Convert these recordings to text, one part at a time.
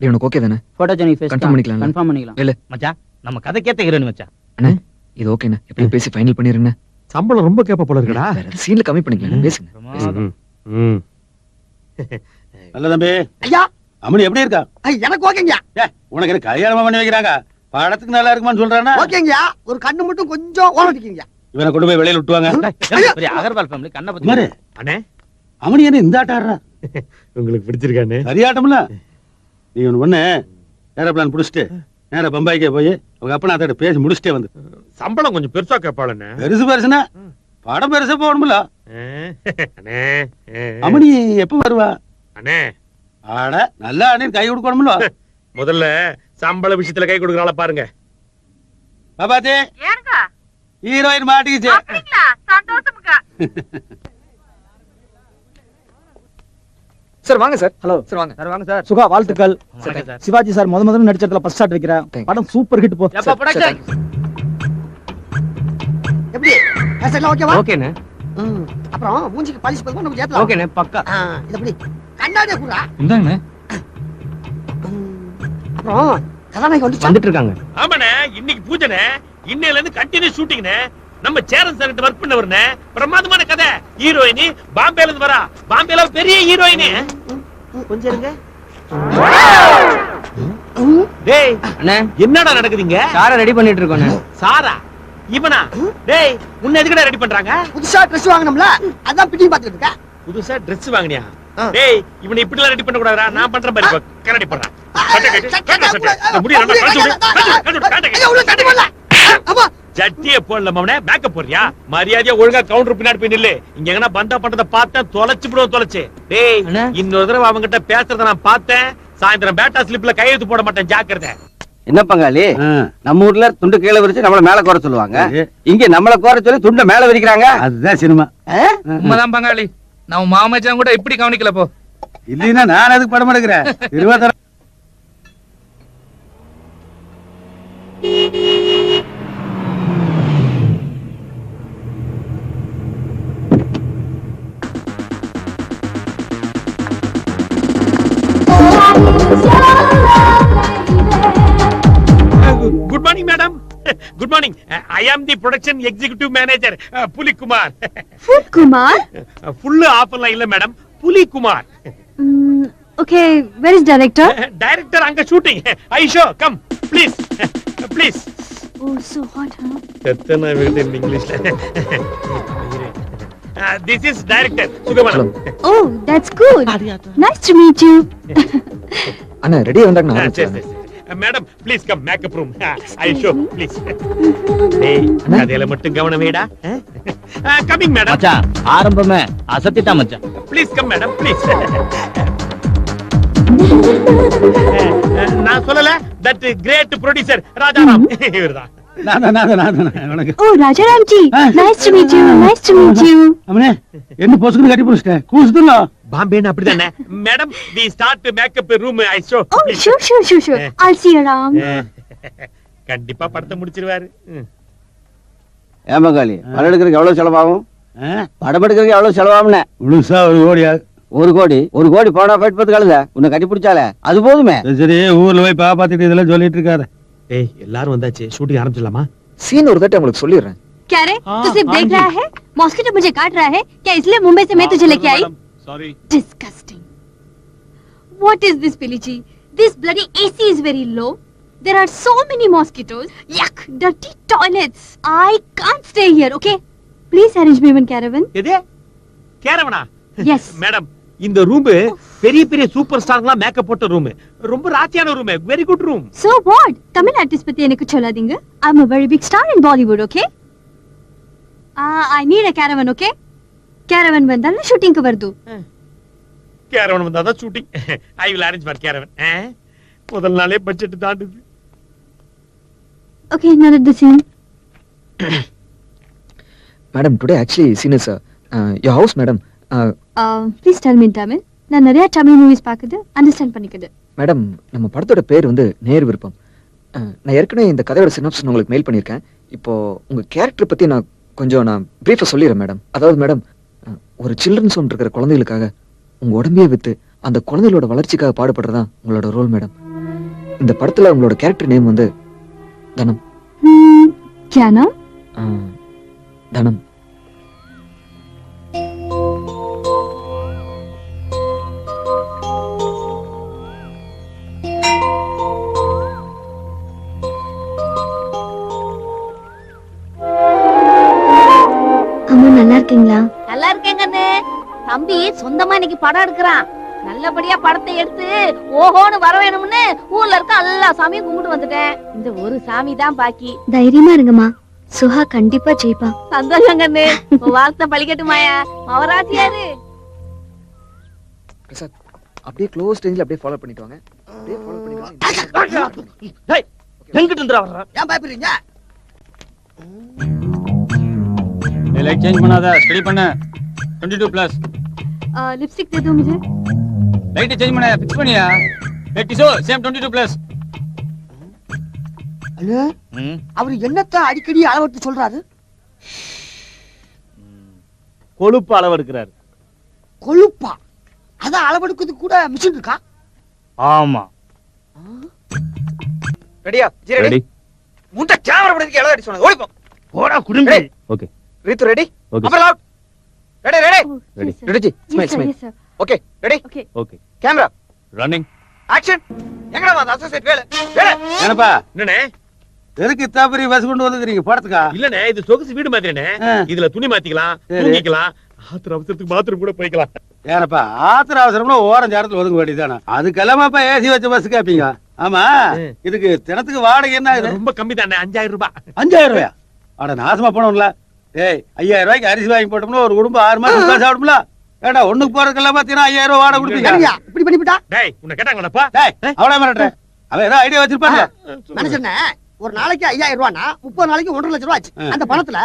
உனக்கு ஓகே தானே? Photogenic face confirm பண்ணிக்கலாம். கன்ஃபார்ம் பண்ணிக்கலாம். இல்ல மச்சான் நம்ம கதைக்கேத்த ஹீரோயின் மச்சான். அண்ணே இது ஓகேண்ணே. எப்படி பேசி ஃபைனல் பண்ணிருங்க. சம்பளம் ரொம்ப கேப்ப போல இருக்குடா. சீன்ல கம்மி பண்ணிக்கலாம். பேசுங்க. நல்ல தம்பி. ஐயா அம்மனி எப்படி இருக்கா? எனக்கு ஓகேங்க. உனக்கு என்ன கல்யாணமா பண்ணி வைக்கிறாங்க? படத்துக்கு நல்லா இருக்குமான்னு சொல்றானா? ஓகேங்க. ஒரு கண்ணு மட்டும் கொஞ்சம் ஓரட்டிக்கீங்க. இவனை கொண்டு போய் வெளியில விட்டுவாங்க. பெரிய அகர்வால் ஃபேமிலி கண்ணை பத்தி குமாரு, அண்ணே அம்மனி என்ன இந்த ஆட்டம் ஆடுறா? உங்களுக்கு பிடிச்சிருக்கானே? சரியாட்டம்ல. நீ ஒண்ணு பண்ணு, ஏரோப்ளான் புடிச்சிட்டு நேரா பம்பாய்க்கே போய் அவங்க அப்பா நான் பேசி முடிச்சுட்டே வந்து. சம்பளம் கொஞ்சம் பெருசா கேப்பாளண்ணே. பெருசு பெருசுனா படம் பெருசா போகணும்ல. அண்ணே அம்மனி எப்ப வருவா? அண்ணே ஆட நல்லா அண்ணன் கை கொடுக்கணும்ல. முதல்ல சம்பள விஷயத்துல கை கொடுக்கறாள பாருங்க. பாபாஜி ஏங்க ஹீரோயின் மாட்டிக்கிச்சு. அப்படிங்களா? சந்தோஷமுங்க. சார் வாங்க சார். ஹலோ சார் வாங்க. சார் வாங்க சார். சுகா வாழ்த்துக்கள். வணக்கம் சார். சிவாஜி சார் முதல்ல நடிச்சதுல ஃபர்ஸ்ட் ஷாட் வைக்கிறேன். Thank you. படம் சூப்பர் ஹிட் போ. எப்பா ப்ரொடக்ஷன். எப்படி பேசலாம்? ஓகேவா? ஓகேண்ணே. அப்புறம் மூஞ்சிக்கு பாலிஷ் பண்ணி நம்ம ஏத்தலாம். ஓகேண்ணே பக்கா. இது எப்படி கண்ணாடியே குறா. இந்தாங்கண்ணே. அப்புறம் கதாநாயகி வந்துட்டு இருக்காங்க. ஆமாண்ணே இன்னைக்கு பூஜைனே. இன்னையில இருந்து கண்டினியூ ஷூட்டிங்னே. நம்ம சேரன் சார் கிட்ட வர்க் பண்ணவர்னே. பிரமாதமான கதை. ஹீரோயினி பாம்பேல இருந்து வரா. பாம்பேல பெரிய ஹீரோயினி. கொஞ்சம் இருங்க. டேய் அண்ணே என்னடா நடக்குதுங்க? காரை ரெடி பண்ணிட்டு இருக்கோண்ணே. சாரா இவனா? டேய் உன்னை எதுக்குடா ரெடி பண்றாங்க? புதுசா ட்ரெஸ் வாங்கணும்ல, அதான் பிட்டிங் பார்த்துட்டு இருக்கேன். புதுசா Dress வாங்குனியா? டேய் இவனை இப்படி எல்லாம் ரெடி பண்ண கூடாதுடா. நான் பண்றேன் பாரு. கரடி பண்றான். ஜட்டியே போடல மவனே. மேக்கப் போறியா? மரியாதையா ஒழுங்கா கவுண்டர் பின்னாடி போய் நில்லு. இங்க எங்கனா பந்தா பண்றத பார்த்தேன் தொலைச்சு விடுவோம் தொலைச்சு. டேய் அண்ணா. இன்னொரு தடவை அவங்க கிட்ட பேசுறத நான் பார்த்தேன். சாயந்தரம் பேட்டா ஸ்லிப்ல கையெழுத்து போட மாட்டேன். ஜாக்கிரதை. என்ன பங்காளி, நம்ம ஊர்ல துண்டு கீழே விரிச்சு நம்மள மேல கோர சொல்லுவாங்க. இங்க நம்மள கோர சொல்லி துண்ட மேல விரிக்கிறாங்க. அதுதான் சினிமா. உண்மைதான் பங்காளி. நம்ம மாமச்சான் கூட இப்படி கவனிக்கல போ. இல்லைன்னா நான் அதுக்கு படம் எடுக்கிறேன். 20 good morning madam. Good morning. I am the production executive manager Pulikumar. Kumar. Full ஆஃபர்லாம் இல்ல madam. Pulikumar. Okay, where is director? Director அங்க shooting. Aisho come please please. Oh so hot. எத்தனை வேர்ட் இன் இங்கிலீஷ்ல. This is director Sugavanam. Oh that's good. Nice to meet you. அண்ணா ரெடியா வந்தாங்க. சரி சரி. Madam please come makeup room. Aisho please. டேய் அதேல மட்டும் கவனம் வைடா. Coming madam. மச்சான் ஆரம்பமே அசத்திட்டா மச்சான். Please come madam please. நான் சொல்லல தட் கிரேட் ப்ரொடியூசர் ராஜாராம் இவர்தான். Oh Rajaram ji, nice to meet you. Nice to meet you. அம்மனே என்ன பொசுக்கு கட்டி புடிச்சிட்டே கூசுதுல. பாம்பேனா அப்படிதானே madam? We start makeup room. ஐஷோ oh sure. I'll see you around. கண்டிப்பா படத்தை முடிச்சிருவாரு. ஏன் பங்காளி, படம் எடுக்கிறதுக்கு எவ்வளவு செலவாகும்? படம் எடுக்கிறதுக்கு எவ்வளவு செலவாகும்னே? முழுசா 1 கோடியா? 1 கோடி போனா ஃபைட் பத்து கழுத உன்னை கட்டி பிடிச்சாலே அது போதுமே. சரி ஊர்ல போய் பாப்பாத்திட்டு இதெல்லாம் சொல்லிட்டு இருக்காரு. டேய் எல்லாரும் வந்தாச்சு. ஷூட்டிங் ஆரம்பிச்சலாமா? சீன் ஒரு தடவை உங்களுக்கு சொல்லிடுறேன். क्या रे? तू सिर्फ देख रहा है? मॉस्किटो मुझे काट रहा है क्या? इसलिए मुंबई से मैं तुझे लेके आई? Sorry. Disgusting. What is this, Pilichi? This bloody AC is very low. There are so many mosquitoes. Yuck! Dirty toilets. I can't stay here. Okay? Please arrange me one caravan. எது? கேரவனா? Yes. மேடம் இந்த room பெரிய பெரிய super ஸ்டார்லாம் makeup போட்ட room. ரொம்ப ராத்தியான room. Very good room. So what? Tamil artist பத்தி எனக்கு சொல்லாதீங்க. I'm a very big star in Bollywood, okay? I need a caravan, okay? Caravan வந்தால ஷூட்டிங்க்கு வருது. கேரவன் வந்தாதான் shooting. I will arrange for caravan. முதல் நாளே பட்ஜெட் தாண்டுது. Okay, now the scene. Madam today actually scene is your house madam. Please tell me in Tamil. நான் நிறைய Tamil movies பாக்குது, understand பண்ணிக்குது. மேடம் நம்ம படத்தோட பேர் வந்து நேர் விருப்பம். நான் ஏற்கனவே இந்த கதையோட சினாப்சிஸ் உங்களுக்கு மெயில் பண்ணியிருக்கேன். இப்போ உங்க கேரக்டர் பத்தி நான் பிரீஃபா சொல்லிடுறேன் மேடம். அதாவது மேடம், ஒரு சில்ட்ரன்ஸ் ஹோம் இருக்கிற குழந்தைகளுக்காக உங்க உடம்பையே வித்து அந்த குழந்தைகளோட வளர்ச்சிக்காக பாடுபடுறதா உங்களோட ரோல் மேடம். இந்த படத்துல உங்களோட கேரக்டர் நேம் வந்து தனம். क्या नाम? ஆ, தனம். அம்மா நல்லா இருக்கீங்களா? நல்லா இருக்கேங்கண்ணே. தம்பி சொந்தமா இன்னைக்கு படம் எடுக்கிறான். நல்லபடியா படத்தை எடுத்து ஓஹோன்னு வர வேணும்னு ஊர்ல இருக்க எல்லா சாமியும் கும்பிட்டு வந்துட்டேன். இந்த ஒரு சாமி தான் பாக்கி. தைரியமா இருங்கம்மா, சுஹா கண்டிப்பா ஜெயிப்பா. சந்தோஷங்கண்ணே. வார்த்தை பழிக்கட்டுமாயா? மவராசியாரு பிரசாத், அப்படியே க்ளோஸ் ரேஞ்சில் அப்படியே ஃபாலோ பண்ணிட்டு வாங்க. அப்படியே ஃபாலோ பண்ணிட்டு எங்கிட்டு இருந்துடா வர்றான்? ஏன் பயப்படுறீங்க? லைட் சேஞ்ச் பண்ணாத, ஸ்டடி பண்ணு. 22+. लिपस्टिक दे दो मुझे. லைட் சேஞ்ச் பண்ண, ஃபிக்ஸ் பண்ணியா? Light same 22+. ஐயா, அவரு என்னத்த அடிக்கடி அளவெடுத்து சொல்றாரு? கொழுப்பு அளவு எடுக்கிறாரு. கொழுப்பா? அதான் அளவெடுக்கிறதுக்கு கூட மிஷின் இருக்கா? ஆமா. ரெடியா? G ready. முண்டை கேமரா படத்துக்கு எல்லாம் ரெடி சொன்னது. ஓடிப்போம். போடா குடும்பி. ஓகே. ரீத்து ரெடி? ஓகே. அப்புறம் loud. Ready ready. Ready. Ready G. Smile smile. Yes sir. Okay, ready? Okay. Okay. Camera. Running. Action. எங்கடா வா அசோசியேட் வேலை? வேலை. ஏனப்பா என்னண்ணே? எதுக்கு இத்தாபரி பஸ் கொண்டு வந்துக்கிறீங்க படத்துக்கா? இல்லண்ணே, இது சொகுசு வீடு மாதிரிண்ணே. ஆ. இதுல துணி மாத்திக்கலாம், சரி. தூங்கிக்கலாம், ஆத்திர அவசரத்துக்கு பாத்ரூம் கூட போய்க்கலாம். ஏனப்பா ஆத்திர அவசரம்னா ஓரம் ஜாரத்துல ஒதுங்க வேண்டியதானே. அதுக்கெல்லாமாப்பா ஏசி வச்ச பஸ் கேப்பீங்க? ஆமா, இதுக்கு தினத்துக்கு வாடகை என்ன ஆகுது? ரொம்ப கம்மி தானே, 5000 ரூபாய். 5000 ரூபாயா? அட நாசமா போனோம்ல. ஏய், 5000 ரூபாய்க்கு அரிசி வாங்கி போட்டோம்னா ஒரு குடும்பம் 6 மாசம் உட்கார்ந்து சாப்பிடும்ல. ஏடா ஒண்ணுக்கு போறதுக்கெல்லாம் பாத்தீங்கன்னா 5000 ரூபாய் வாடகை கொடுப்பீங்க. சரியா, இப்படி பண்ணிவிட்டா? டேய், உன்னை கேட்டாங்களாப்பா? டேய், அவளே மிரட்டுற. அவன் ஏதோ ஐடியா வச்சிருப்பாங்க. மனுஷனே, ஒரு நாளைக்கு 5000 ரூபானா 30 நாளைக்கு 1.5 லட்சம் ரூபாய் ஆச்சு. அந்த பணத்துல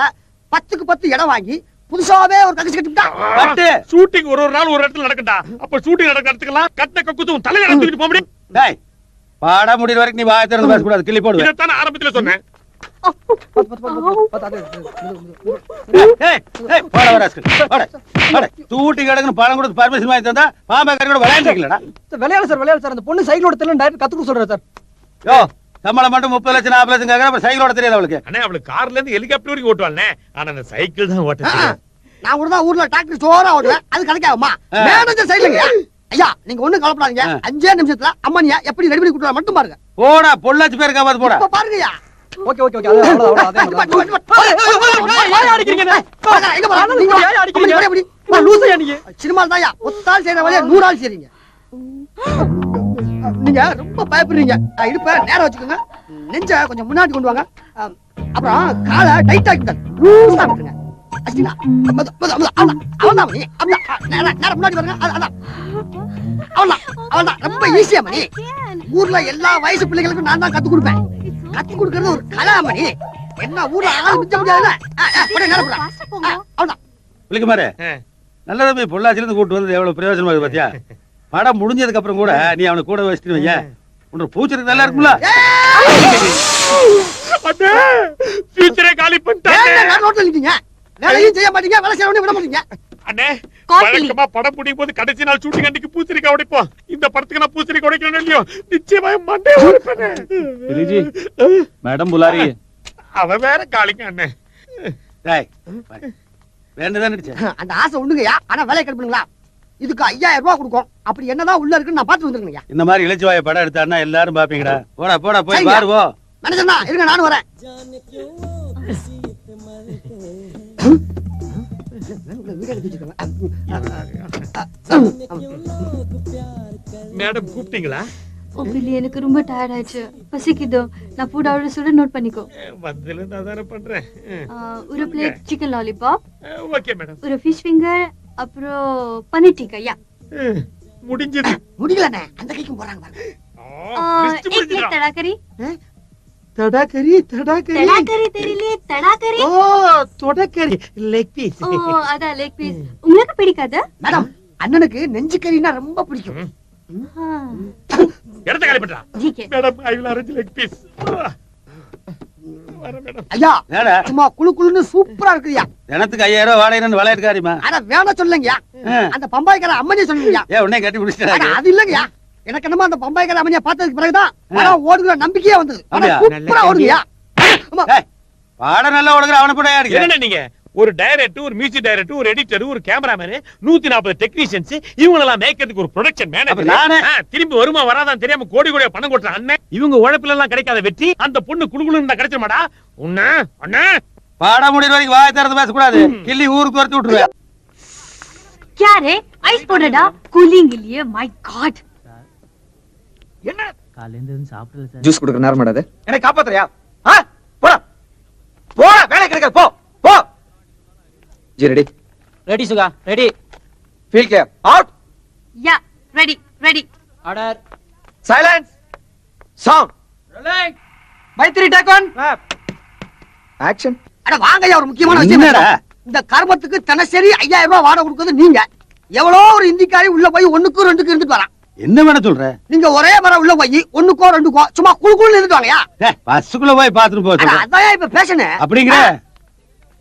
10க்கு 10 இடம் வாங்கி புதுசாவே ஒரு கக்கசி கட்டிவிட்டா. பட்டு. ஷூட்டிங் ஒரு நாள் ஒரு இடத்துல நடக்கட்டா. அப்ப ஷூட்டிங் நடக்க இடத்துக்கெல்லாம் கட்ட கக்குத்தும் தலையில தூக்கிட்டு போக முடியும். டேய், பாட முடியற வரைக்கும் நீ வாயை திறந்து பேச கூடாது. கிள்ளி போடுவேன். இதைத்தான் நான் ஆரம்பத்துல சொன்னேன். ஏய், ஏய், போட வர ராஸ்கல். போட. போட. தூட்டி கிடக்குன்னு பணம் கொடுத்து பர்மிஷன் வாங்கி தந்தா பாம்பா கறி கூட விளையாண்டுக்கலடா. விளையாடு சார், அந்த பொண்ணு சைக்கிள் ஓட்ட தெரியல, டைரக்ட் கத்துக்க சொல்றேன் சார். யோ, சம்பளம் மட்டும் 30 லட்சம் 40 லட்சம் கேக்குற, அப்புறம் சைக்கிள் ஓட்ட தெரியாது அவளுக்கு. அண்ணே, அவளுக்கு கார்ல இருந்து ஹெலிகாப்டர் வரைக்கும் ஓட்டுவாள்னே. ஆனா அந்த சைக்கிள் தான் ஓட்ட தெரியும். நான் கூட தான் ஊர்ல டிராக்டர் ஜோரா ஓடுவேன். அது கணக்காகுமா? மேனேஜர் சைடுலங்க. ஐயா, நீங்க ஒண்ணும் கவலைப்படாதீங்க. 5 நிமிஷத்துல அம்மனியா எப்படி ரெடி பண்ணி கொடுத்தா மட்டும் பாருங்க. போடா, பொள்ளாச்சி பேர் காப்பாத்து போடா. இப்ப பாருங்கய்யா. ஓகே ஓகே ஓகே, அவ்வளவுதான் அதே மாதிரி. சினிமா தாயா ஒத்தால் செய்யற வழியா 100 ஆள் செய்றீங்க. நீங்க ரொம்ப பயப்படுறீங்க. இடுப்ப நேரா வச்சுக்கோங்க. நெஞ்ச கொஞ்சம் முன்னாடி கொண்டு வாங்க. அப்புறம் காலை டைட் ஆக்கிட்டாங்க. லூசா விட்டுருங்க. அஸ்தினா அவன்தான் மணி. நேரா முன்னாடி வருங்க. அதான் அவன்தான் ரொம்ப ஈஸியா மணி. ஊர்ல எல்லா வயசு பிள்ளைகளுக்கும் நான் தான் கத்து கொடுப்பேன். கத்து கொடுக்கறது ஒரு கலாமணி. என்ன ஊர்ல ஆள் மிச்ச முடியாதுல்ல. அவன்தான் விളിக்கு மாரு. நல்ல தம்பி, பொள்ளாச்சில இருந்து கூட்டு வந்து எவ்வளவு பிரயோஜனமா இருக்கு பாத்தியா? படம் முடிஞ்சதுக்கு அப்புறம் கூட நீ அவனை கூட வச்சிட்டு வைங்க. உன்னோட பூச்சருக்கு நல்லா இருக்கும்ல. அண்ணே, ஃபியூச்சரே காலி பண்ணிட்டானே. நான் ரோட்ல நிக்கீங்க. வேலையும் செய்ய மாட்டீங்க, வேலை செய்யறவனே விட மாட்டீங்க. அண்ணே, காஸ்ட்லி. வழக்கமா படம் முடியும் போது கடைசி நாள் ஷூட்டிங் அன்னைக்கு பூசணிக்காய் உடைப்போம். இந்த படத்துக்கு நான் பூசணிக்காய் உடைக்கணும் இல்லையோ, நிச்சயமா மண்டே உடைப்பேனே. பிரிஜி, மேடம் புலா ரही है. அவன் வேற காலிங்க அண்ணே. டேய், வேண்டதான் நடிச்ச. அந்த ஆசை உண்டுங்கய்யா. ஆனா வேலையை கட்டுப்பீங்களா? இதுக்கு 5000 ரூபாய் கொடுக்கும். அப்படி என்னதான் உள்ள இருக்குன்னு நான் பாத்து வந்துருக்கேன். இந்த மாதிரி இளைச்சுவாய படம் எடுத்தாருன்னா எல்லாரும் பாப்பீங்கடா. போடா போடா, போய் சரிங்க. பாரு போ. மனுஷனா இருங்க, நானும் வரேன். மேடம் கூப்பிட்டீங்களா? உண்மையிலே எனக்கு ரொம்ப டயர்ட் ஆயிடுச்சு, பசிக்குது. நான் ஃபுட் ஆர்டர் சொல்ல நோட் பண்ணிக்கோ. வந்ததுல நான் தானே பண்றேன். ஒரு plate chicken lollipop, okay madam. ஒரு ஃபிஷ் ஃபிங்கர், அப்புறம் பன்னீர் டிக்கா. யா முடிஞ்சது. முடியலண்ணே, அந்த கைக்கும் போறாங்க பாருங்க. லிஸ்ட் एक प्लेट முடிஞ்சுதா? तड़ाकरी. தடாக்கறி தடாக்கறி. तड़ाकरी தெரியலையே, தடாக்கரி. ஓ, தொடக்கறி லெக் பீஸ். ஓ, அதான் லெக் பீஸ். உங்களுக்கு பிடிக்காதா? மேடம், அண்ணனுக்கு நெஞ்சு கறினா ரொம்ப பிடிக்கும். இடத்த காலி பண்றா. ठीक है. Madam, I will arrange leg piece. வர மேடம். ஐயா, ஏடா, சும்மா குளு குளுன்னு சூப்பரா இருக்குயா. தினத்துக்கு 5000 ரூபாய் வாடகைன்னு விளையாட்டுக்காரிமா. அட வேணா சொல்லுங்கயா. அந்த பம்பாய்க்கார அம்மனே சொல்லுங்கயா. ஏன் உடனே கட்டி அட முடிச்சிட்டாங்க. அது இல்லங்கயா. எனக்கு என்னமோ அந்த பம்பாய்க்கார அமைதியா பார்த்ததுக்கு பிறகுதான் படம் ஓடுகிற நம்பிக்கையே வந்தது. அப்படியா? சூப்பரா ஓடுங்கயா. பாடம் நல்லா ஓடுகிற அவனை கூட யாரு என்ன நீங்க ஒரு டைரக்டர், ஒரு மியூசிக் டைரக்டர், ஒரு எடிட்டர், ஒரு கேமராமேன், 140 டெக்னீஷியன்ஸ், இவங்க எல்லாம் மேக்கிறதுக்கு ஒரு ப்ரொடக்ஷன் அப்ப நானே? மேனேஜர், திரும்பி வருமா வராதான் தெரியாம கோடி கோடியா பணம் கொட்டுற அண்ணன், இவங்க உழைப்புல எல்லாம் கிடைக்காத வெற்றி அந்த பொண்ணு குடுகுடுன்னு கிடைச்சிட மாட்டா உன்ன அண்ணா. பாடம் முடிகிற வரைக்கும் வாய் திறந்து பேசக்கூடாது. கிள்ளி ஊருக்கு துரத்தி விட்டுருவேன். क्या रे आइस போடுடா கூலிங் இல்லையே மை காட். என்ன காலையில இருந்து சாப்பிடல சார். ஜூஸ் கொடுக்குற நேரம் அது. என்னை காப்பாத்துறியா? போடா போடா, வேலை கிடைக்காது, போ போ. ஜி ready? Ready Suga, ready. Feel clear, out, yeah ready ready. Order. Silence, sound, rolling. Maitri take one. Action. அட வாங்கய்யா, ஒரு முக்கியமான விஷயம் என்னடா? பேசலாம். இந்த கர்மத்துக்கு தினசரி 5000 ரூபாய் வாடகை கொடுக்கிறது நீங்க. எவ்வளோ ஒரு இந்திக்காரி உள்ள போய் 1க்கு 2க்கு இருந்துட்டு வரான். என்ன வேணா சொல்ற? நீங்க ஒரே மரம் உள்ள போய் 1க்கோ 2க்கோ சும்மா குழுக்குள்ள இருந்துட்டு வாங்கயா. பஸ்ஸுக்குள்ள போய் பாத்துட்டு போக சொல்ற. அதான் இப்ப பேசணும் அப்படிங்கிற?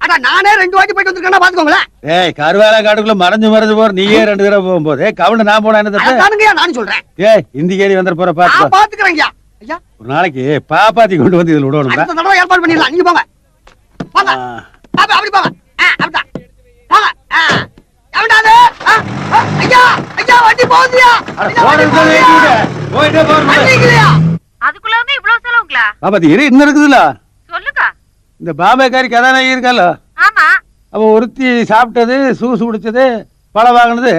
அட நானே 2 வாட்டி போயிட்டு வந்திருக்கேன்னா பாத்துக்கோங்களேன். ஏய், கருவேல காட்டுக்குள்ள மறைஞ்சு போற நீயே 2 தடவை போகும்போது கவுண்ட நான் போனா என்ன தப்பு? அதானுங்கய்யா நானும் சொல்றேன். ஏய், இந்திக்கேரி வந்துற போற பாத்து. நான் பாத்துக்கிறேன்யா. ஐயா, ஒரு நாளைக்கு பாப்பாத்தி கொண்டு வந்து இதுல விடணும். அடுத்த தடவை ஏற்பாடு பண்ணிடலாம். நீங்க போங்க போங்க. அப்படி போங்க. அப்படிதான் போங்க. எவன்டாது? ஐயா ஐயா, வண்டி போகுதுயா. போயிட்டே போறோம். அதுக்குள்ள வந்து இவ்வளவு செலவுங்களா? பாப்பாத்தி இரு, இன்னும் இருக்குதுல்ல. சொல்லுங்க. இந்த பாம்பேக்காரி கதாநாயகி இருக்கால, ஆமா. அவ ஒருத்தி சாப்பிட்டது, சூசு குடிச்சது, பழம் வாங்கினது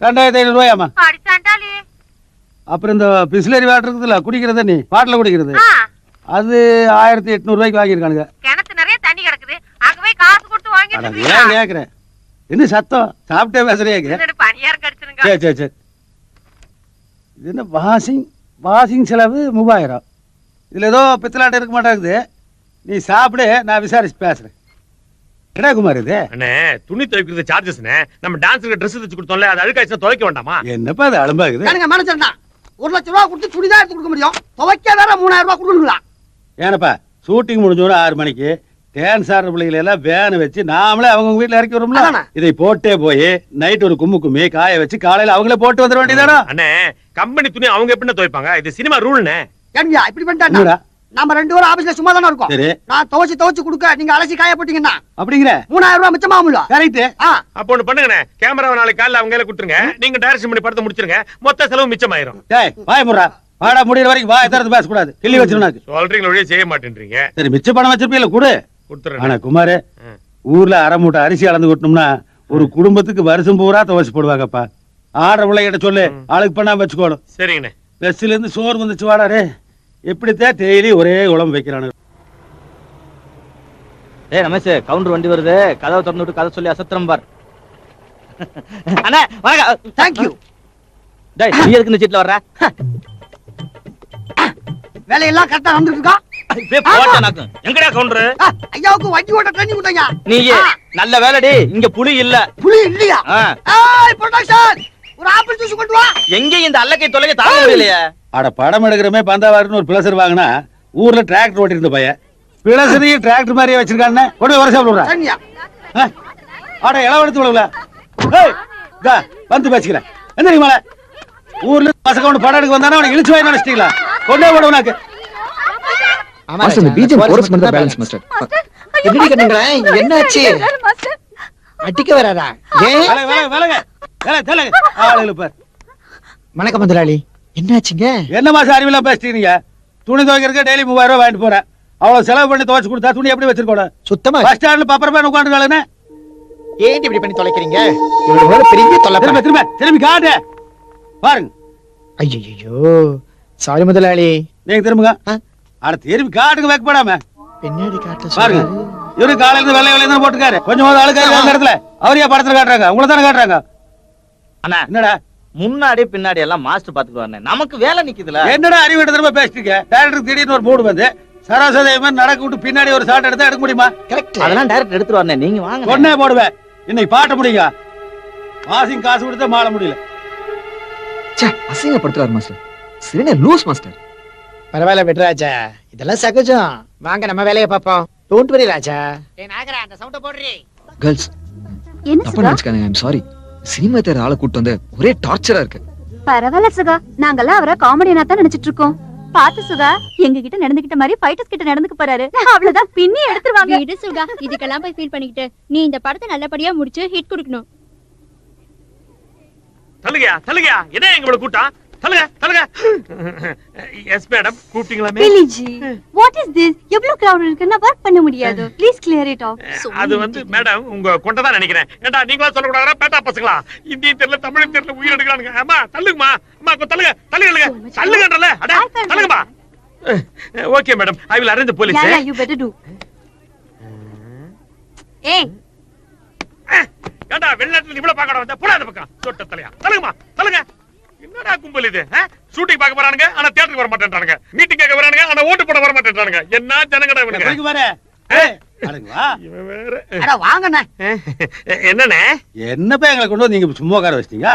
2500 ரூபாயாமா. அடிச்சாண்டாலே. அப்புறம் இந்த பிஸ்லரி வாட்டர் இருக்குதுல்ல, குடிக்கிறது நீ பாட்டில் குடிக்கிறது, அது 1800 ரூபாய்க்கு வாங்கியிருக்கானுங்க. கிணத்து நிறைய தண்ணி கிடக்குது, அங்க போய் காசு கொடுத்து வாங்கிட்டு ஏன் கேக்குறேன்? என்ன சத்தம்? சாப்பிட்டே பேசுறியாக்கு? பணியார் கடிச்சிருங்க. சரி சரி சரி. இது என்ன வாஷிங் செலவு 3000. இதுல ஏதோ பித்தலாட்டம் இருக்க மாட்டேங்குது. நீ சாப்பிடு, நான் விசாரிச்சு பேசுறேன். என்ன குமார் இது? அண்ணே, துணி துவைக்கிறது சார்ஜஸ்னே. நம்ம டான்ஸருக்கு Dress தச்சு கொடுத்தோம்ல, அது அழுக்காச்சுனா துவைக்க வேண்டாமா? என்னப்பா அது அலம்பாகுது? எனக்கு மேனேஜர் தான் 1 லட்சம் ரூபாய் கொடுத்து சுடிதான் எடுத்து கொடுக்க முடியும். துவைக்க வேற 3000 ரூபாய் கொடுக்கணுங்களா? ஏனப்பா, ஷூட்டிங் முடிஞ்சோட 6 மணிக்கு டான்ஸ் ஆடுற பிள்ளைகளை எல்லாம் வேனை வச்சு நாமளே அவங்க வீட்டுல இறக்கி வரோம்ல. அதானே. இதை போட்டே போய் நைட் ஒரு கும்மி காய வச்சு காலையில அவங்களே போட்டு வந்துட வேண்டியதானா? அண்ணே, கம்பெனி துணி அவங்க எப்படின்னா துவைப்பாங்க? இது சினிமா ரூல்னே. ஏன்யா இப்படி பண்ணிட்டா? என்னடா? நம்ம 2 பேரும் ஆபீஸ்ல சும்மா தானே இருக்கோம். சரி, நான் துவைச்சு கொடுக்க நீங்க அலசி காய போட்டீங்கன்னா அப்படிங்கிற 3000 ரூபாய் மிச்சமாகும்ல. கரெக்ட். அப்போ ஒண்ணு பண்ணுங்கண்ணே, கேமராவை நாளைக்கு காலையில அவங்க கையில கொடுத்துருங்க. நீங்க டைரக்ஷன் பண்ணி படத்தை முடிச்சிருங்க. மொத்த செலவு மிச்சமாயிரும். டேய், வாய முறா. வாடா முடியற வரைக்கும் வாய திறந்து பேசக்கூடாது. கிள்ளி வச்சிருனாக்கு. சொல்றீங்களா ஒழிய செய்ய மாட்டேன்றீங்க. சரி, மிச்ச பணம் வச்சிருப்பீங்களா? கொடு. கொடுத்துறேன். ஆனா குமாரு, ஊர்ல 1/2 மூட்டை அரிசி அளந்து கொட்டணும்னா ஒரு குடும்பத்துக்கு வருஷம் பூரா துவைச்சு போடுவாங்கப்பா. ஆடுற பிள்ளைகிட்ட சொல்லு, ஆளுக்கு பண்ணாம வச்சுக்கோணும். சரிங்கண்ணே. பெஸ்ல இருந்து சோறு வந்துச்சு வாடாரு. எப்படித்தான் டெய்லி ஒரே குழம்பு வைக்கிறானு. ஏய் ரமேஷ், கவுண்டர் வண்டி வருது, கதவை திறந்து விட்டு கதை சொல்லி அசத்திரம் பார். அண்ணா வணக்கம். Thank you. டேய், நீ எதுக்கு இந்த சீட்ல வர்ற? வேலையெல்லாம் கரெக்டா நடந்துட்டு இருக்கா? இப்பே போட்ட நாக்கு. எங்கடா கவுண்டர்? ஐயாவுக்கு வண்டி ஓட்ட ட்ரைனிங் கொடுத்தீங்க. நீ நல்ல வேலைடி, இங்க புலி இல்ல. புலி இல்லையா? ஏய் ப்ரொடக்ஷன், ஒரு ஆப்பிள் ஜூஸ் கொண்டு வா. எங்க இந்த அல்லக்கை தொலைக்க தாங்க முடியலையே. அட, படம் எடுக்கிறமே பந்தாவாருன்னு ஒரு பிளசர் வாங்கினா ஊர்ல டிராக்டர் ஓட்டி இருந்த பையன் பிளசரையும் டிராக்டர் மாதிரியே வச்சிருக்கான்னு கொண்டு போய் வருஷம் விடுறா. சரியா? ஆட இளவெடுத்து விடுவல. வந்து பேசிக்கிறேன். என்ன நீ மேல ஊர்ல பசங்க ஒன்று படம் எடுக்க வந்தானே அவனை இழுச்சு வாங்கி நினைச்சிட்டீங்களா? கொண்டே விட உனக்கு. மாஸ்டர், இந்த பிஜிஎம் கோரஸ் மட்டும் பேலன்ஸ் மாஸ்டர். எப்படி கண்ணுங்களா? என்னாச்சு? அடிக்க வராதா? ஏன்? வணக்கம் முதலாளி. என்னாச்சுங்க? என்ன மாசம் அறிவிலாம் பேசிட்டீங்க? துணி துவைக்கிறதுக்கு டெய்லி 3000 ரூபாய் வாங்கிட்டு போறேன். அவ்வளவு செலவு பண்ணி துவைச்சு கொடுத்தா துணி எப்படி வச்சிருக்கோம்? சுத்தமா பஸ் ஸ்டாண்ட்ல பப்பரமா உட்காந்துருக்காளுன்னு ஏன் இப்படி பண்ணி தொலைக்கிறீங்க? இவ்வளவு பெரிய தொலை. திரும்பி காட்டு பாருங்க. ஐயோ சாரி முதலாளி. நீங்க திரும்புங்க. அட, திரும்பி காட்டுக்கு வைக்கப்படாம பின்னாடி காட்ட பாருங்க. இவரு காலையில இருந்து வெள்ளை வெள்ளைய போட்டுக்காரு. கொஞ்சம் ஆளுக்கு அந்த இடத்துல அவரையா படத்துல காட்டுறாங்க, உங்களை தானே காட்டுறாங்க. அண்ணா, என்னடா முன்னாடி பின்னாடி எல்லாம் மாஸ்டர் பாத்துக்குவாங்க, நமக்கு வேலை நிக்குதுல. என்னடா அறிவிட்ட திரும்ப பேசிட்டீங்க? டைரக்டருக்கு திடீர்னு ஒரு மூடு வந்து சராசரி நடக்க விட்டு பின்னாடி ஒரு ஷாட் எடுத்தா எடுக்க முடியுமா? கரெக்ட். அதெல்லாம் டைரக்ட் எடுத்துட்டு வரணும், நீங்க வாங்க. ஒன்னே போடுவேன். இன்னைக்கு பாட்ட முடியுங்க. மாசிங் காசு கொடுத்தா மாற முடியல. ச்சே, அசிங்கப்படுத்துறாரு மாஸ்டர். சரிண்ணே, லூஸ் மாஸ்டர். பரவாயில்ல விட்ராஜா, இதெல்லாம் சகஜம். வாங்க நம்ம வேலையை பார்ப்போம். டோன்ட் வரி ராஜா. ஏய் நாகரா, அந்த சவுண்ட போடுறீ. கேர்ள்ஸ், என்ன தப்பா சுதா? நினைச்சுக்காதீங்க. I'm sorry. சினிமா தேர் ஆளை கூட்டு வந்து ஒரே டார்ச்சரா இருக்கு. பரவாயில்ல சுகா, நாங்கெல்லாம் அவரை காமெடியனா தான் நினைச்சிட்டு இருக்கோம். பாத்து சுகா, எங்க கிட்ட நடந்துகிட்ட மாதிரி ஃபைட்டர்ஸ் கிட்ட நடந்துக்க போறாரு. அவ்வளவுதான், பின்னி எடுத்துருவாங்க. விடு சுகா, இதுக்கெல்லாம் போய் ஃபீல் பண்ணிக்கிட்டு நீ இந்த படத்தை நல்லபடியா முடிச்சு ஹிட் கொடுக்கணும். தள்ளுங்க என்ன எங்களோட கூட்டம்? தள்ளுங்க எஸ் மேடம், கூப்பிட்டீங்களாமே? பிலிஜி, what is this? எவ்வளவு crowd இருக்கு, நான் வர்க் பண்ண முடியாது. Please clear it of. அது வந்து மேடம் உங்க கொண்டதான் நினைக்கிறேன். ஏண்டா நீங்களா சொல்ல கூடாதா? பேட்டா பசங்களா, இந்திய தெரியல தமிழ் தெரியல உயிர் எடுக்கறானுங்க. அம்மா தள்ளுங்கம்மா, அம்மா தள்ளுங்கன்றல. அட தள்ளுங்கம்மா. Okay madam, I will arrange the police. Yeah, you better do. ஏய், ஏண்டா வெளிநாட்டுல இவ்வளவு பாக்கட வந்த போடா அந்த பக்கம். சொட்ட தலையா தள்ளுங்க. என்னடா கும்பல் இது? ஷூட்டிங் பார்க்க வரானுங்க ஆனா தியேட்டருக்கு வர மாட்டேன்றானுங்க. மீட்டிங் கேட்க வரானுங்க ஆனா ஓட்டு போட வர மாட்டேன்றானுங்க. என்ன ஜனங்கடா இவனுங்க? பாரு இவன் வேற. அட வாங்கண்ணே. என்னண்ணே? என்னப்பா எங்களை கொண்டு வந்து நீங்க சும்மா உட்கார வச்சிட்டீங்க?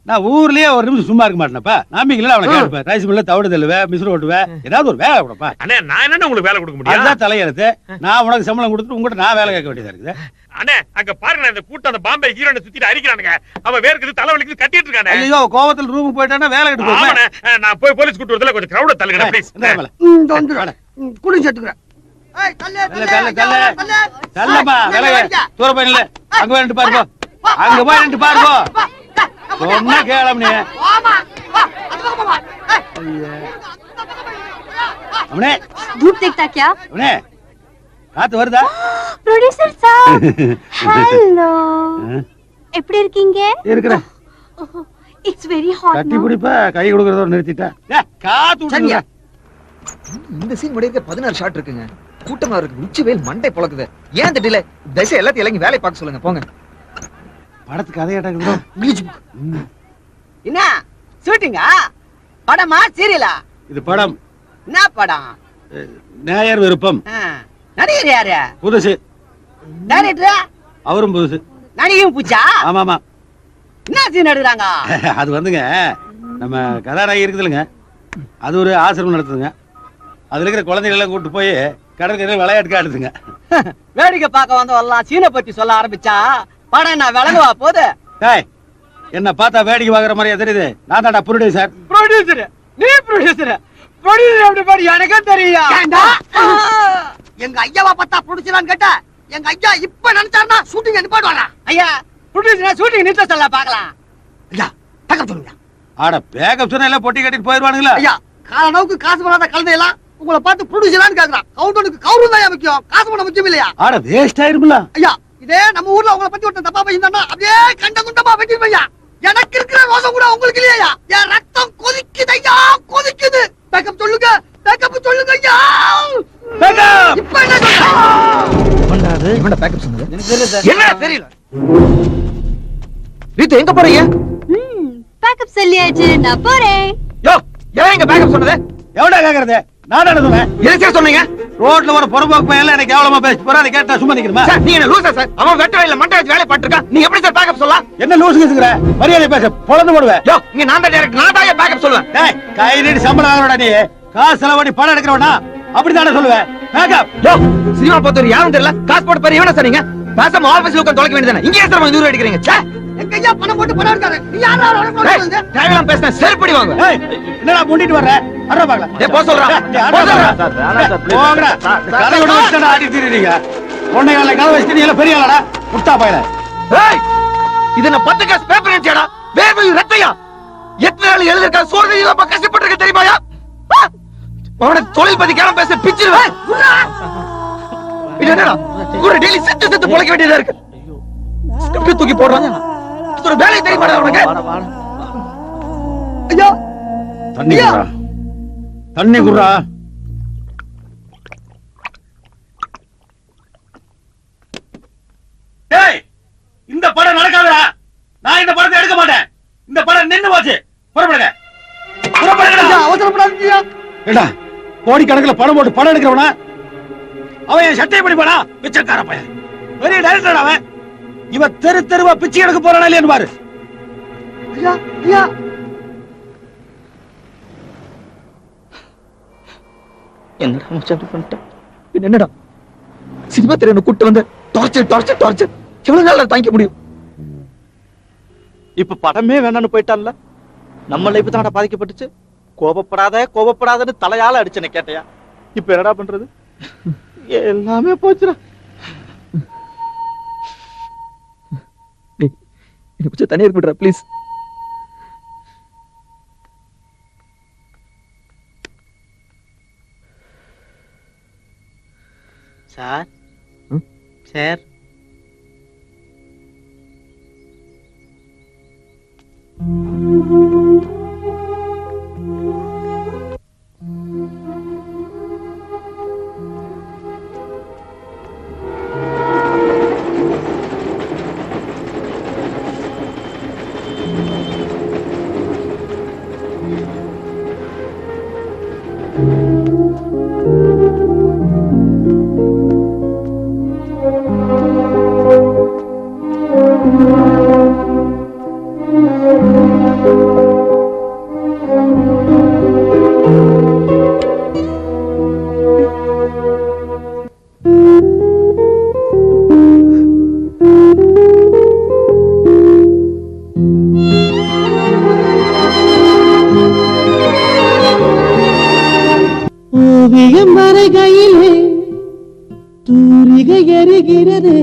நான் ஊர்லயே ஒரு நிமிஷம் சும்மா இருக்க மாட்டேனப்பா. நம்பிக்கையில அவனை கேட்பேன். ரைஸ் மில்ல தவிடு தள்ளுவேன், மிஸ்ரு ஓட்டுவேன், ஏதாவது ஒரு வேலை கொடுப்பா. அண்ணே நான் என்ன உங்களுக்கு வேலை கொடுக்க முடியும்? அதுதான் தலையெழுத்து. நான் உனக்கு சம்பளம் கொடுத்துட்டு உங்ககிட்ட நான் வேலை கேட்க வேண்டியதா இருக்குது. அண்ணே அங்க பாருங்க, இந்த கூட்டம் அந்த பாம்பே ஹீரோனை சுத்திட்டு அரிக்கிறானுங்க. அவன் வேர்க்குது தலைவலிக்குது கட்டிட்டு இருக்கானே. ஐயோ கோவத்துல ரூமுக்கு போயிட்டானா வேலை எடுத்து போவேன். ஆமாண்ணே, நான் போய் போலீஸ் கூட்டு வரதுல கொஞ்சம் கிரவுட தள்ளுங்க ப்ளீஸ். குடி சேர்த்துக்கிறேன். ஏய் தள்ளப்பா வேலை தூர போய் நில்லு. அங்க போய் நின்று பாருங்க, அங்க போய் நின்று பாருங்க. சொன்னா கேளம் நீ. அவனே धूप देखता क्या? அவனே காத்து வருதா? Producer sir, hello. எப்படி இருக்கீங்க? இருக்கிறேன். It's very hot. கட்டி பிடிப்பா, கை கொடுக்கறத நிறுத்திட்டா. காத்து விடுங்க. இந்த சீன் முடிக்க 16 ஷாட் இருக்குங்க. கூட்டமா இருக்கு, உச்சி வெயில் மண்டை பொளக்குது. ஏன் இந்த டிலே? தயவுசெய்து எல்லாத்தையும் இறங்கி வேலையை பார்க்க சொல்லுங்க, போங்க. படத்துக்கு கதை கேட்டாங்க. என்ன ஷூட்டிங்கா? படமா சீரியலா? இது படம். என்ன படம்? நேயர் விருப்பம். நடிகர் யாரு? புதுசு. டைரக்டர்? அவரும் புதுசு. நடிகையும் பூச்சா? ஆமாமா. என்ன சீன் எடுக்கிறாங்க? அது வந்துங்க, நம்ம கதாநாயகி இருக்குதுல்லைங்க, அது ஒரு ஆசிரமம் நடத்துதுங்க. அதுல இருக்கிற குழந்தைகள் எல்லாம் கூட்டு போய் கடற்கரையில் விளையாட்டு காட்டுதுங்க. வேடிக்கை பார்க்க வந்தவெல்லாம் சீனை பத்தி சொல்ல ஆரம்பிச்சா படம் என்ன விளங்குவா போகுது? என்ன பார்த்தா வேடிக்கை பார்க்குற மாதிரியா தெரியுது? நான் தான்டா ப்ரொடியூசர். ப்ரொடியூசர்? நீ ப்ரொடியூசர்? ப்ரொடியூசர் அப்படி பாரு, எனக்கே தெரியும். எங்க ஐயாவா பார்த்தா ப்ரொடியூசரான்னு கேட்டா, எங்க ஐயா இப்ப நினைச்சாருன்னா ஷூட்டிங் நிப்பாட்டுவாங்க. ஐயா ப்ரொடியூசரா ஷூட்டிங் நிறுத்த சொல்ல பார்க்கலாம். ஐயா பேக்கப் சொல்லுங்க. ஆட பேக்கப் சொன்னா எல்லாம் பொட்டி கட்டிட்டு போயிடுவானுங்களா? ஐயா காலனவுக்கு காசு போடாத கழுதை எல்லாம் உங்களை பார்த்து ப்ரொடியூசரான்னு கேக்குறான். கவுண்டனுக்கு கவுரும் தான் முக்கியம், காசு போட முக்கியம் இல்லையா? ஆட வேஸ்ட் ஆயிருக்கும்ல. ஐயா இதே நம்ம ஊர்ல உங்களை பத்தி ஒருத்தன் தப்பா பேசினா அப்படியே கண்ட குண்டமா வெட்டிருப்பையா. எனக்கு இருக்கிற ரோசம் கூட உங்களுக்கு இல்லையா? என் ரத்தம் கொதிக்குது ஐயா, கொதிக்குது. பேக்கப் சொல்லுங்க, பேக்கப் சொல்லுங்க ஐயா. பேக்கப் இப்ப என்ன சொல்ற? இவன பேக்கப் சொன்னது எனக்கு தெரியல சார். என்ன தெரியல? ரீத்து எங்க போறீங்க? பேக்கப் சொல்லியாச்சு, நான் போறேன். யோ, ஏன் எங்க பேக்கப் சொன்னது? எவடா கேக்குறது? நான் என்ன சொன்னேன்? எதுக்கு சொன்னீங்க? ரோட்ல ஒரு பொறுப்போக்கு பையன் எனக்கு கேவலமா பேசிட்டு போறா, அதை கேட்டா சும்மா நிக்கிறமா? சார் நீங்க என்ன லூசா சார்? அவன் வெட்ட வயல்ல மண்டை வச்சு வேலை பார்த்திருக்கான். நீங்க எப்படி சார் பேக்கப் சொல்லலாம்? என்ன லூசுங்கிற? மரியாதை பேச பொளந்து போடுவேன். யோ, இங்க நான் தான் டைரக்ட், நான் தான் பேக்கப் சொல்லுவேன். டேய், கை நீடி சம்பளம் ஆகறடா நீ. காசு செலவடி படம் எடுக்கறவனா அப்படிதானே சொல்லுவேன். பேக்கப். யோ, சினிமா பார்த்தவர் யாரும் தெரியல. காசு போட்டு பாரு, இவன சொன்னீங்க. பேசாம ஆபீஸ்ல உட்கார்ந்து தொலைக்க வேண்டியதானே. இங்கே ஏன் சார் தூரம் அடிக்கிறீங்க? ச்சே. எங்க ஐயா பணம் போட்டு பணம் எடுக்காரு. நீ யாரா வந்து? தேவையில்லாம பேசினா செருப்படி வாங்க. ஏய், என்னடா முண்டிட்டு வர்ற? அற பாக்கலாம். டேய் போ சொல்றா. போ சொல்றா. போங்கடா. கதை விட வச்சுடா ஆடி திரிறீங்க. ஒண்ணே கால கதை வச்சிட்டு நீ எல்லாம் பெரிய ஆளடா. முட்டா பயல. ஏய், இது என்ன 10 காசு பேப்பர் நிச்சயடா. வேர்வை ரத்தையா. எத்தனை நாள் எழுதிருக்கா சோறு இல்லாம கஷ்டப்பட்டிருக்க தெரியுமாயா? அவன தொழில் பத்தி கேளம் பேச பிச்சிருவேன். இது என்னடா? ஒரு டெய்லி செத்து பொழைக்க வேண்டியதா இருக்கு. ஸ்கிரிப்ட் தூக்கி போடுறாங்க. ஒரு வேலை தெரியுமாடா உனக்கு? ஐயா தண்ணி குடுறா. தண்ணி குடுறா. டேய், இந்த படம் நடக்காதடா. நான் இந்த படத்தை எடுக்க மாட்டேன். இந்த படம் நின்னு போச்சு. புறப்படுங்க. புறப்படுங்கடா. அவசரப்படாதீங்க. ஏடா, கோடி கணக்குல பணம் போட்டு படம் எடுக்கிறவனா அவன் என் சட்டை பிடிப்பானா? பிச்சைக்கார பையன். பெரிய டைரக்டர் அவன். இவன் தெரு தெருவா பிச்சை எடுக்க போறானா இல்லையான்னு பாரு. ஐயா ஐயா என்னடா மச்சான் இப்படி பண்ணிட்டேன்? என்னடா சினிமா திரையை கூட்டு வந்து டார்ச்சர் டார்ச்சர் டார்ச்சர் எவ்வளவு நாள் தாங்கிக்க முடியும்? இப்ப படமே வேணான்னு போயிட்டான்ல. நம்ம லைஃப் தானடா பாதிக்கப்பட்டுச்சு. கோபப்படாதன்னு தலையால அடிச்சனே கேட்டையா? இப்ப என்னடா பண்றது? எல்லாமே போச்சுடா. கொஞ்சம் தனியா இருப்பிடுறா ப்ளீஸ். சார் சார் ஓவியம் வரைகையிலே தூரிகை எரிகிறது,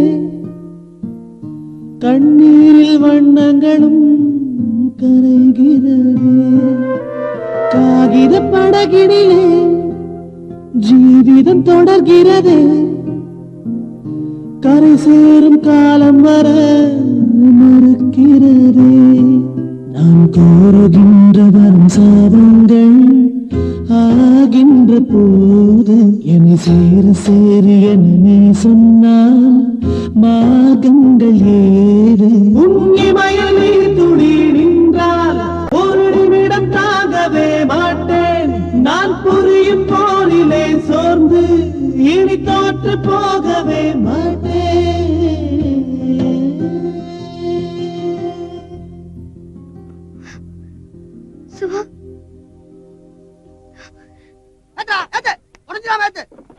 கண்ணீரில் வண்ணங்களும் கரைகிறது. காகித படகினிலே ஜீவிதம் தொடர்கிறது, கரை சேரும் காலம் வர மறுக்கிறது. நான் கோருகின்ற வரும் சாபங்கள் ஆகின்ற போது என்னை சேரு என நீ சொன்னால் மார்க்கங்கள் ஏது. உன்னிமையில் நீ துளி நின்றால் ஒரு நிமிடம் தாங்கவே மாட்டேன். நான் புரியும் போரிலே சோர்ந்து இனி தோற்று போகவே மாட்டேன். சிவா,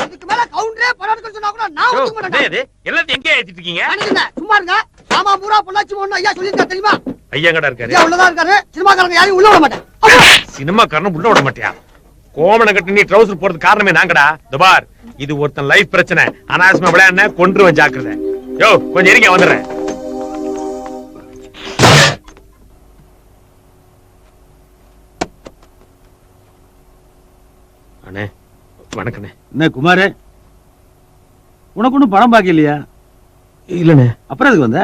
இதுக்கு மேல கவுண்டரே படம் சொன்னா கூட நான் ஒத்துக்க மாட்டேன். எல்லாத்தையும் எங்கே ஏத்திட்டு இருக்கீங்க? சும்மா இருங்க. சாமா பூரா பொள்ளாச்சி ஒண்ணு ஐயா சொல்லிருக்கா தெரியுமா? ஐயா எங்கடா இருக்காரு? ஐயா உள்ளதா இருக்காரு. சினிமாக்காரங்க யாரையும் உள்ள விட மாட்டேன். சினிமாக்காரன் உள்ள விட மாட்டியா? கோமணம் கட்டி நீ ட்ரவுசர் போறது காரணமே நாங்கடா. துபார், இது ஒருத்தன் லைஃப் பிரச்சனை. அனாவசியமா விளையாடுன கொன்றுவன் ஜாக்கிரதை. யோ கொஞ்சம் இருங்க, வந்துடுறேன். அண்ணே வணக்கண்ணே. என்ன குமாரே, உனக்கு ஒன்றும் பணம் பாக்கி இல்லையா? இல்லண்ணே. அப்புறம் அதுக்கு வந்த?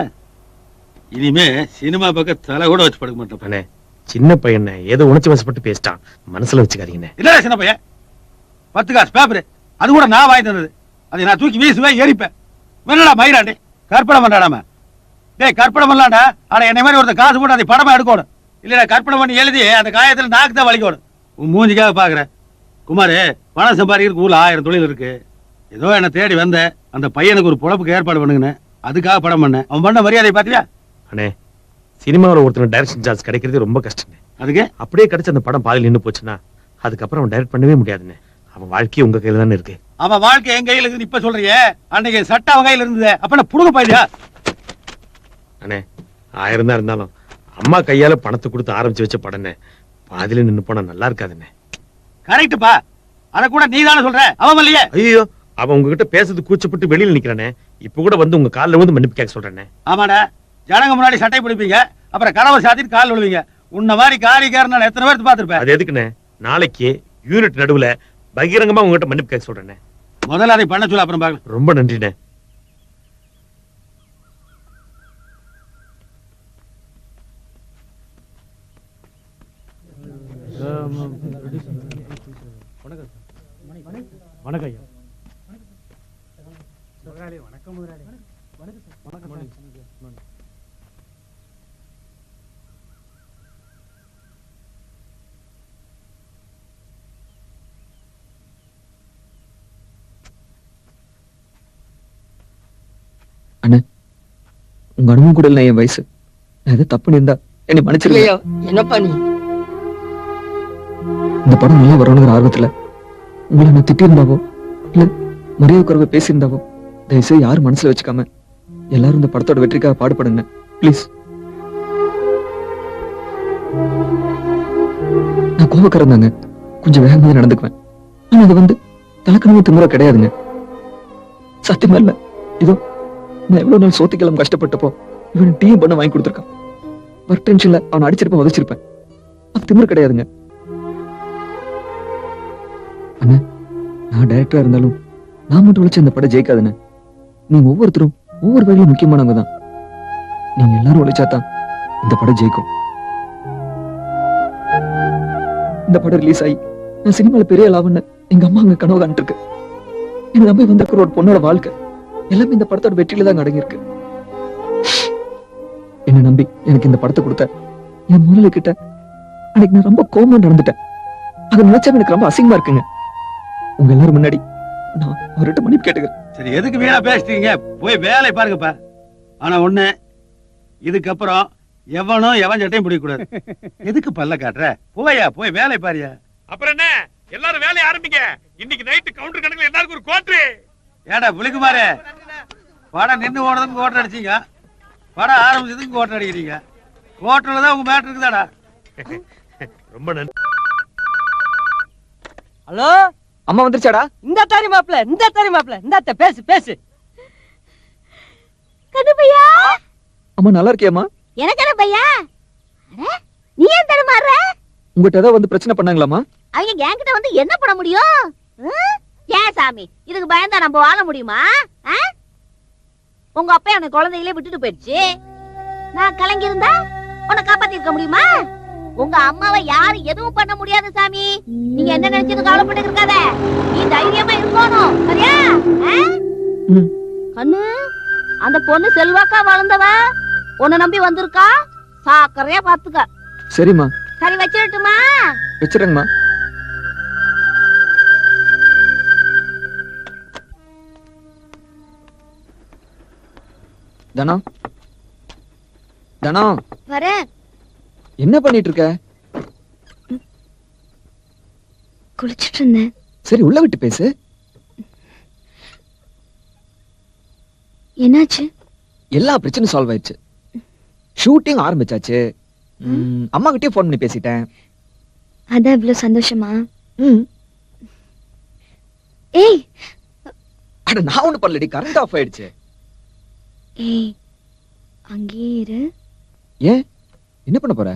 இனிமே சினிமா பக்கம் தலை கூட வச்சு படுக்க மாட்டேன். அண்ணே சின்ன பையன் ஏதோ உணர்ச்சி வசப்பட்டு பேசிட்டான், மனசுல வச்சுக்காதீங்கண்ணே. இல்ல சின்ன பையன், 10 காசு பேப்பரு அது கூட நான் வாங்கி தந்தது. அதை நான் தூக்கி வீசுவேன், எரிப்பேன். வேணடா மயிராண்டே, கற்பனை பண்ணாடாம. டேய் கற்பனை பண்ணலாம்டா. ஆனா என்ன மாதிரி ஒருத்தர் காசு போட்டு அதை படமா எடுக்கணும். இல்லடா கற்பனை பண்ணி எழுதி அந்த காயத்துல நாக்கு தான் வலிக்கணும். உன் மூஞ்சிக்காக பாக்குறேன். குமாரு, பணம் சம்பாதிக்கிறதுக்கு ஊர்ல 1000 தொழில் இருக்கு. ஏதோ என்ன தேடி வந்த அந்த பையனுக்கு ஒரு பொழப்புக்கு ஏற்பாடு பண்ணுங்கன்னு அதுக்காக படம் பண்ண. அவன் பண்ண மரியாதை பாத்தியா? அண்ணே சினிமாவில் ஒருத்தர் டைரக்ஷன் சார்ஜ் கிடைக்கிறது ரொம்ப கஷ்டம். அதுக்கு அப்படியே கிடைச்ச அந்த படம் பாதியில் நின்று போச்சுன்னா அதுக்கப்புறம் அவன் டைரக்ட் பண்ணவே முடியாதுன்னு. அவன் வாழ்க்கை உங்க கையில தானே இருக்கு. அவன் வாழ்க்கை என் கையில இருக்குன்னு இப்ப சொல்றியே, அன்னைக்கு சட்ட அவன் கையில இருந்தது. அப்ப நான் புடுங்க போயிடுயா? அண்ணே 1000 தான் இருந்தாலும் அம்மா கையால பணத்தை கொடுத்து ஆரம்பிச்சு வச்ச படம்னே பாதியில நின்று போனா நல்லா இருக்காதுண்ணே. கரெக்ட்பா, அத கூட நீ தானே சொல்ற, அவன் இல்லையே. ஐயோ, அவன் உங்ககிட்ட பேசுறது கூச்சப்பட்டு வெளியில நிக்கிறானே. இப்ப கூட வந்து உங்க காலில் வந்து மன்னிப்பு கேட்க சொல்றேனே. ஆமாடா, ஜனங்க முன்னாடி சட்டை பிடிப்பீங்க, அப்புறம் கனவை சாத்திட்டு கால் விழுவீங்க. உன்ன மாதிரி காரிக்காரன் நான் எத்தனை பேருக்கு பாத்துருப்பேன். அது எதுக்குண்ணே? நாளைக்கு யூனிட் நடுவுல பகிரங்கமா உங்ககிட்ட மன்னிப்பு கேட்க சொல்றேனே. முதல்ல அதை பண்ண சொல்ல, அப்புறம் பார்க்கலாம். ரொம்ப நன்றிண்ணே. வணக்கம் ஐயா. அண்ணே உங்க அனுபவம் கூட இல்லை. என் வயசு நான் எதை தப்பு இருந்தா என்னை மன்னிச்சிருக்கலையா? என்னப்பா நீ? இந்த படம் நல்லா வரணுங்கிற ஆர்வத்துல உங்களை நான் திட்டிருந்தாவோ இல்ல மரியாதை குறைவை பேசியிருந்தாவோ தயவுசெய்து யாரும் மனசுல வச்சுக்காம எல்லாரும் இந்த படத்தோட வெற்றிக்காக பாடுபடுங்க ப்ளீஸ். கோவக்காரன் தாங்க, கொஞ்சம் வேகமா நடந்துக்குவேன். ஆனா அது வந்து தலக்கணமும் திமுறை கிடையாதுங்க. சத்தியமா இல்ல. இதோ நான் எவ்வளவு நாள் சோத்திக்கலாம் கஷ்டப்பட்டப்போ இவன் டீ பண்ண வாங்கி கொடுத்துருக்கான். ஒர்க் டென்ஷன்ல அவனை அடிச்சிருப்பேன், உதச்சிருப்பேன். அது திமிரு கிடையாதுங்க. அண்ணா, நான் டைரக்டரா இருந்தாலும் நான் மட்டும் உழைச்ச இந்த படம் ஜெயிக்காதுண்ணே. நீங்க ஒவ்வொருத்தரும் ஒவ்வொரு வகையிலும் முக்கியமானவங்க தான். நீங்க எல்லாரும் உழைச்சாதான் இந்த படம் ஜெயிக்கும். இந்த படம் ரிலீஸ் ஆகி நான் சினிமால பெரிய லாபம்னு எங்க அம்மா அங்க கனவு காணிட்டு இருக்கு. என்ன நம்பி வந்திருக்கிற ஒரு பொண்ணோட வாழ்க்கை எல்லாமே இந்த படத்தோட வெற்றியில தான் அடங்கியிருக்கு. என்ன நம்பி எனக்கு இந்த படத்தை கொடுத்த என் முதல்ல கிட்ட அன்னைக்கு நான் ரொம்ப கோபமா நடந்துட்டேன். அதை நினைச்சா எனக்கு ரொம்ப அசிங்கமா இருக்குங்க. உங்க எல்லாரும் முன்னாடி நான் அவர்கிட்ட மன்னிப்பு கேட்டுக்கிறேன். சரி, எதுக்கு வீணா பேசிட்டீங்க? போய் வேலை பாருங்கப்பா. ஆனா ஒண்ணு, இதுக்கப்புறம் எவனும் எவன் சட்டையும் பிடிக்க கூடாது. எதுக்கு பல்ல காட்டுற? போய் வேலை பாரியா. அப்புறம் என்ன, எல்லாரும் வேலையை ஆரம்பிங்க. இன்னைக்கு நைட்டு கவுண்டர் கணக்குல எல்லாருக்கும் ஒரு கோட்ரு. ஏடா புளிக்குமாரு, படம் நின்று ஓடுறதுக்கு ஓட்டர் அடிச்சீங்க, படம் ஆரம்பிச்சதுக்கு ஓட்டர் அடிக்கிறீங்க. ஓட்டர்ல தான் உங்க மேட்டர் இருக்குதாடா. ரொம்ப நன்றி. ஹலோ, அம்மா வந்துருச்சாடா? இந்த தாரி மாப்ள, இந்த பேசு பேசு. கதுபையா, அம்மா நல்லா இருக்கியாம்மா? எனக்கு என்ன பையா? நீ ஏன் தடுமாறுற? உங்ககிட்ட ஏதாவது வந்து பிரச்சனை பண்ணாங்களாம்மா? அவங்க என்கிட்ட வந்து என்ன பண்ண முடியும்? ஏன் சாமி, இதுக்கு பயந்தா நம்ம வாழ முடியுமா? உங்க அப்பா எனக்கு குழந்தைகளே விட்டுட்டு போயிடுச்சு. நான் கலங்கி இருந்தா உன்னை காப்பாத்தி இருக்க முடியுமா? உங்க அம்மாவை யாரும் எதுவும் பண்ண முடியாது சாமி. நீங்க என்ன நினைச்சது கவலைப்பட்டு இருக்காத. நீ தைரியமா இருக்கணும், சரியா? கண்ணு, அந்த பொண்ணு செல்வாக்கா வளர்ந்தவ உன்னை நம்பி வந்திருக்கா. சாக்கரையா பாத்துக்க. சரிம்மா. சரி, வச்சிடட்டுமா? வச்சிருங்கம்மா. தனம், தனம், வரேன். என்ன பண்ணிட்டு இருக்க? குளிச்சிட்டு இருந்தேன். சரி, உள்ள விட்டு பேசு. என்னாச்சு? எல்லா பிரச்சனையும் சால்வ் ஆயிடுச்சு. ஷூட்டிங் ஆரம்பிச்சாச்சு. அம்மா கிட்டே போன் பண்ணி பேசிட்டேன். அதான் இவ்வளவு சந்தோஷமா? ம். ஏய், அட நான் ஒண்ணு பண்ணலடி, கரண்ட் ஆஃப் ஆயிடுச்சு. ஏய், அங்கேயே இரு. ஏன், என்ன பண்ண போற?